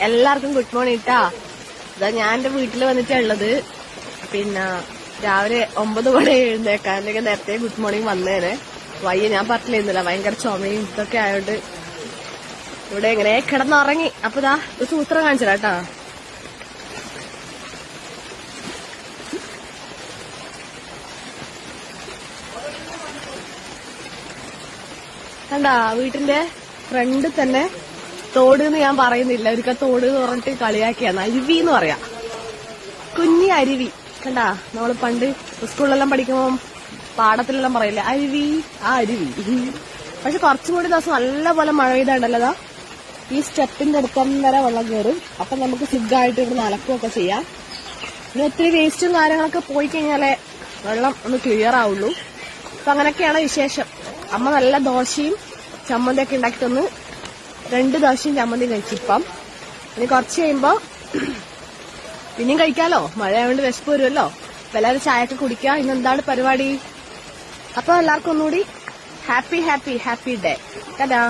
എല്ലാവർക്കും good morning ട്ടാ. ഇതാ ഞാൻ എന്റെ വീട്ടിൽ വന്നിട്ടുള്ളത്. പിന്നെ രാവിലെ 9 മണി എഴുന്നേക്കാൻ, അല്ലെങ്കിൽ നേരത്തെ ഗുഡ് മോർണിംഗ് വന്നേനെ. വയ്യ, ഞാൻ പറഞ്ഞിരുന്നില്ല, ഭയങ്കര ചുമയും ഇതൊക്കെ ആയോണ്ട് ഇവിടെ എങ്ങനെ കിടന്നുറങ്ങി. അപ്പൊ ഇതാ ഒരു സൂത്രം കാണിച്ചില്ല കേട്ടാ. കണ്ടാ, വീട്ടിന്റെ ഫ്രണ്ട് തന്നെ തോട് എന്ന് ഞാൻ പറയുന്നില്ല, ഒരിക്കൽ തോട് എന്ന് പറഞ്ഞിട്ട് കളിയാക്കിയാണ്. അരുവി എന്ന് പറയാ, കുഞ്ഞി അരുവി. കണ്ടാ, നമ്മള് പണ്ട് സ്കൂളിലെല്ലാം പഠിക്കുമ്പോ പാടത്തിലെല്ലാം പറയില്ലേ അരുവി, ആ അരുവി. പക്ഷെ കുറച്ചും കൂടി ദിവസം നല്ല പോലെ മഴ പെയ്താണ്ടല്ലോ, ഈ സ്റ്റെപ്പിന്റെ അടുത്തം വരെ വെള്ളം കയറും. അപ്പൊ നമുക്ക് സുഖമായിട്ട് ഇവിടെ അലക്കുകയൊക്കെ ചെയ്യാം. പിന്നെ ഒത്തിരി വേസ്റ്റും കാര്യങ്ങളൊക്കെ പോയി കഴിഞ്ഞാലേ വെള്ളം ഒന്ന് ക്ലിയർ ആവുള്ളൂ. അപ്പൊ അങ്ങനെയൊക്കെയാണ് വിശേഷം. അമ്മ നല്ല ദോശയും ചമ്മന്തിയൊക്കെ ഉണ്ടാക്കി തന്നു. 2 ദോശയും ചമ്മന്തിയും കഴിച്ചിപ്പം. ഇനി കുറച്ച് കഴിയുമ്പോ പിന്നെയും കഴിക്കാലോ, മഴയായോണ്ട് വിശപ്പ് വരുമല്ലോ. എല്ലാവരും ചായയൊക്കെ കുടിക്കുക. ഇന്ന് എന്താണ് പരിപാടി? അപ്പൊ എല്ലാവർക്കും ഒന്നുകൂടി ഹാപ്പി ഡേ. കഥാ.